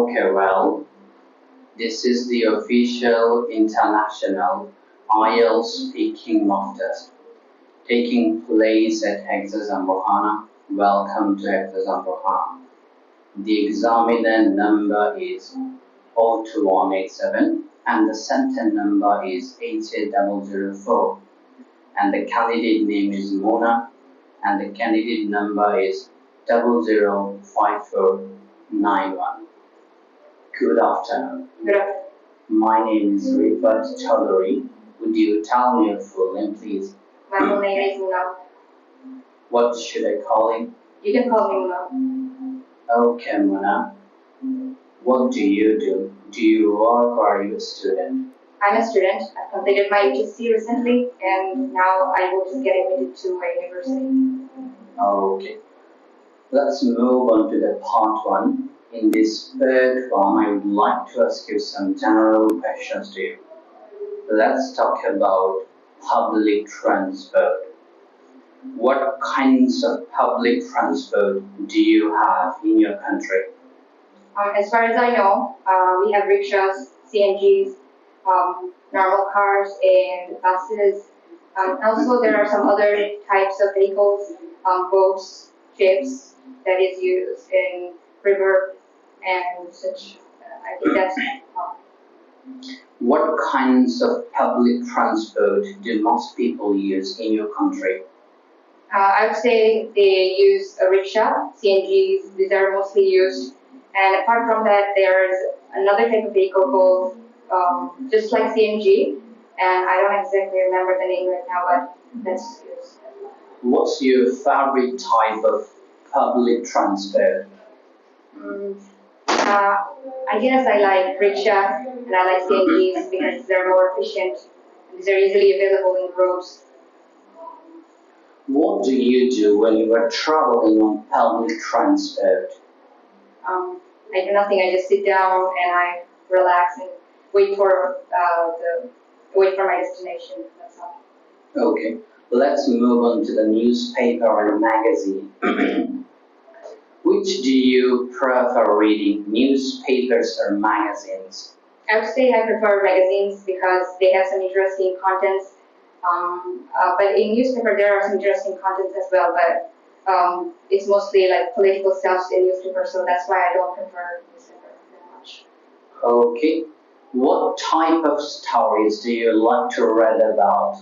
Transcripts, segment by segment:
Okay, well, this is the official international IELTS Speaking Test taking place at HEXA'S Ambarkhana. Welcome to HEXA'S Ambarkhana. The examiner number is 02187 and the center number is 88004 and the candidate name is Mona and the candidate number is 005491. Good afternoon. Good afternoon. My name is Rifat Chaudhary. Would you tell me your full name, please? My full name is Muna. What should I call you? You can call me Muna. Okay, Mona. What do you do? Do you work or are you a student? I'm a student. I completed my HSC recently and now I will just get admitted to a university. Okay. Let's move on to the part 1. In this third one, I would like to ask you some general questions to you. Let's talk about public transport. What kinds of public transport do you have in your country? As far as I know, we have rickshaws, CNGs, normal cars, and buses. Also, there are some other types of vehicles, boats, ships that is used in river and such. I think that's What kinds of public transport do most people use in your country? I would say they use a rickshaw, CNGs. These are mostly used. And apart from that, there's another type of vehicle called just like CNG, and I don't exactly remember the name right now, but that's used. What's your favorite type of public transport? I guess I like rickshaw and I like CNGs because they're more efficient and they're easily available in roads. What do you do when you are traveling on public transport? I do nothing. I just sit down and I relax and wait for my destination. That's all. Okay, let's move on to the newspaper and magazine. Which do you prefer reading, newspapers or magazines? I would say I prefer magazines because they have some interesting contents. But in newspaper there are some interesting contents as well. But it's mostly like political stuff in newspaper, so that's why I don't prefer newspaper very much. Okay, what type of stories do you like to read about?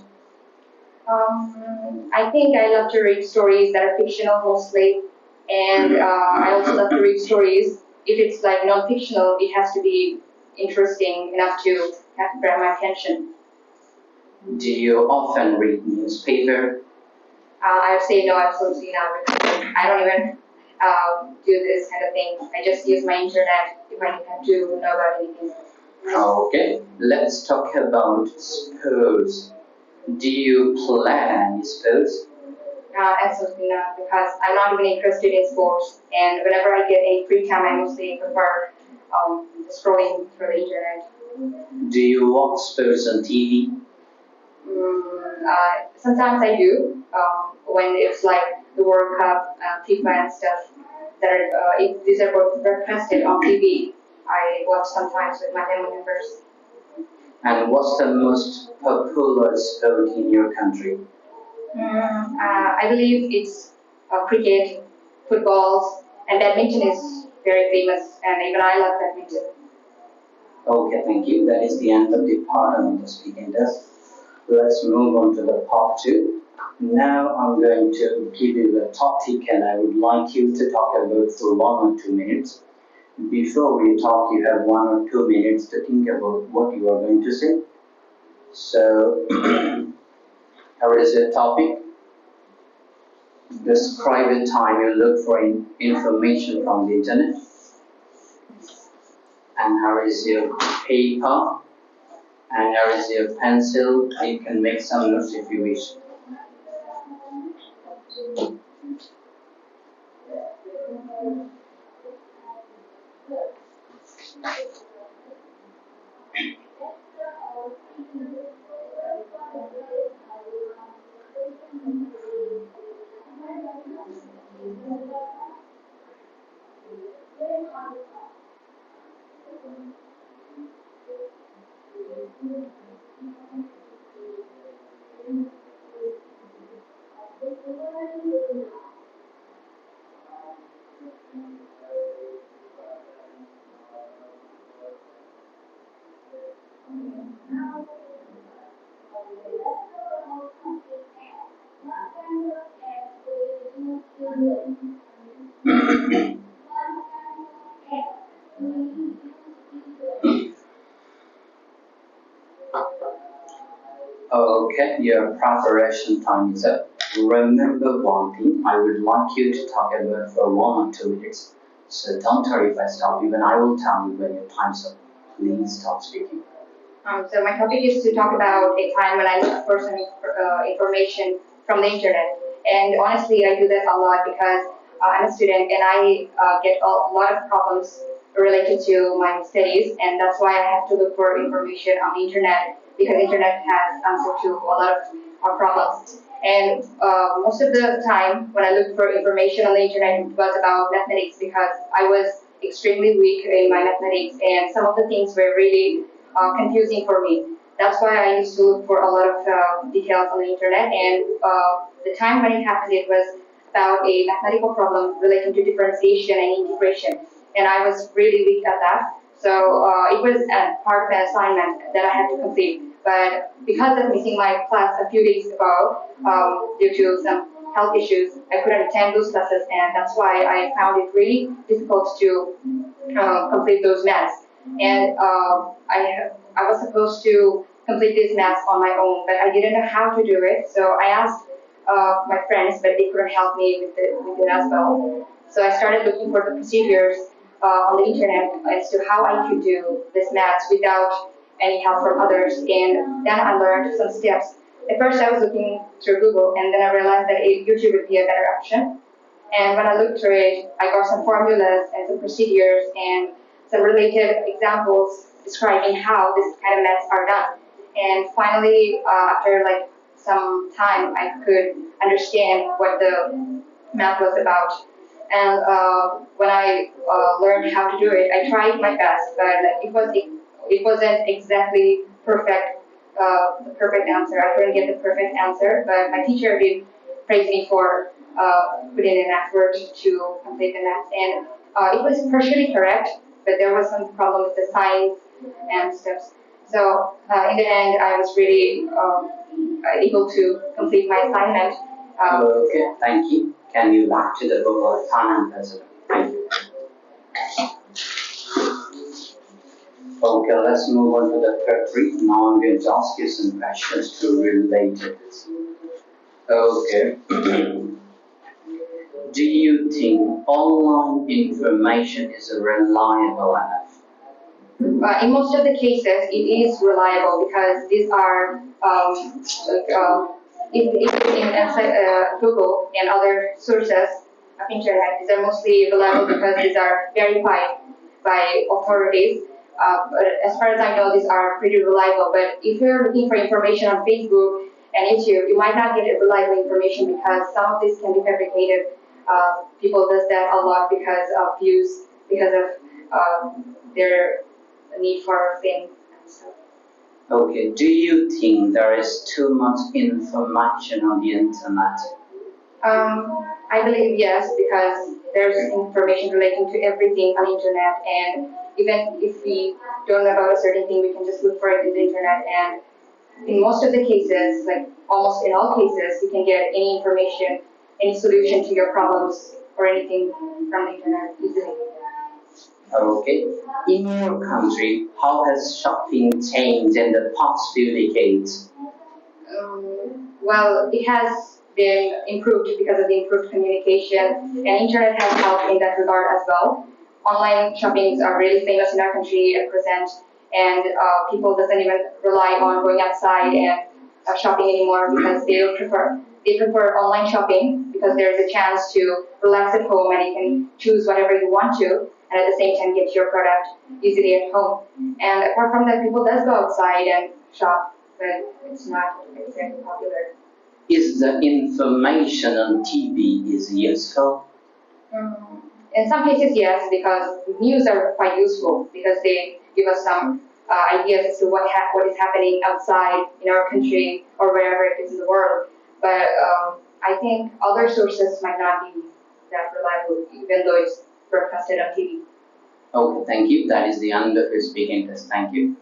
I think I love to read stories that are fictional mostly, and I also love to read stories. If it's like non-fictional, it has to be interesting enough to grab my attention. Do you often read newspaper? I would say no, absolutely not. I don't even do this kind of thing. I just use my internet if I have to know about anything. Okay, let's talk about sports. Do you play any sports? Absolutely not, because I'm not even interested in sports. And whenever I get any free time, I mostly prefer scrolling through the internet. Do you watch sports on TV? Sometimes I do. When it's like the World Cup, FIFA and stuff, that if these are broadcasted on TV, I watch sometimes with my family members. And what's the most popular sport in your country? I believe it's cricket, footballs, and badminton is very famous, and even I love badminton. Okay, thank you. That is the end of the part of the speaking test. Let's move on to the part 2. Now I'm going to give you the topic and I would like you to talk about for 1 or 2 minutes. Before we talk, you have 1 or 2 minutes to think about what you are going to say. So, here is your topic. Describe a time you look for information from the internet. And here is your paper. And here is your pencil. You can make some notes if you wish. Okay, your preparation time is up. Remember one thing, I would like you to talk about for 1 or 2 minutes. So don't worry if I stop you, when I will tell you when your time's up. Please stop speaking. So my topic is to talk about a time when I look for some information from the internet. And honestly, I do that a lot because I'm a student and I get a lot of problems related to my studies, and that's why I have to look for information on the internet because the internet has answer to a lot of our problems. And most of the time, when I look for information on the internet, it was about mathematics because I was extremely weak in my mathematics, and some of the things were really confusing for me. That's why I used to look for a lot of details on the internet. And the time when it happened, it was about a mathematical problem relating to differentiation and integration, and I was really weak at that. So it was a part of an assignment that I had to complete. But because of missing my class a few days ago due to some health issues, I couldn't attend those classes, and that's why I found it really difficult to complete those maths. And I was supposed to complete this maths on my own, but I didn't know how to do it. So I asked my friends, but they couldn't help me with it as well. So I started looking for the procedures on the internet as to how I could do this maths without any help from others. And then I learned some steps. At first, I was looking through Google, and then I realized that YouTube would be a better option. And when I looked through it, I got some formulas and some procedures and some related examples describing how this kind of maths are done. And finally, after like some time, I could understand what the math was about. And when I learned how to do it, I tried my best, but it wasn't exactly perfect. The perfect answer. I couldn't get the perfect answer, but my teacher did praise me for putting in effort to complete the math, and it was partially correct, but there was some problem with the signs and steps. So in the end, I was really able to complete my assignment. Okay, thank you. Can you back to the book of time and president? Thank you. Okay, let's move on to the third read. Now I'm going to ask you some questions to relate to this. Okay. Do you think online information is reliable enough? In most of the cases, it is reliable because these are if in Google and other sources of internet, these are mostly reliable because these are verified by authorities. But as far as I know, these are pretty reliable. But if you're looking for information on Facebook and YouTube, you might not get reliable information because some of this can be fabricated. People does that a lot because of views, because of their need for fame and stuff. Okay, do you think there is too much information on the internet? I believe yes, because there's information relating to everything on the internet, and even if we don't know about a certain thing, we can just look for it in the internet. And in most of the cases, like almost in all cases, you can get any information, any solution to your problems or anything from the internet easily. Okay. In your country, how has shopping changed in the past few decades? Well, it has been improved because of the improved communication, and internet has helped in that regard as well. Online shoppings are really famous in our country at present, and people doesn't even rely on going outside and shopping anymore because they prefer online shopping because there is a chance to relax at home and you can choose whatever you want to, and at the same time get your product easily at home. And apart from that, people does go outside and shop, but it's not exactly popular. Is the information on TV is useful? In some cases, yes, because news are quite useful because they give us some ideas as to what is happening outside in our country or wherever it is in the world. But I think other sources might not be that reliable, even though it's broadcasted on TV. Okay, thank you. That is the end of your speaking test. Thank you.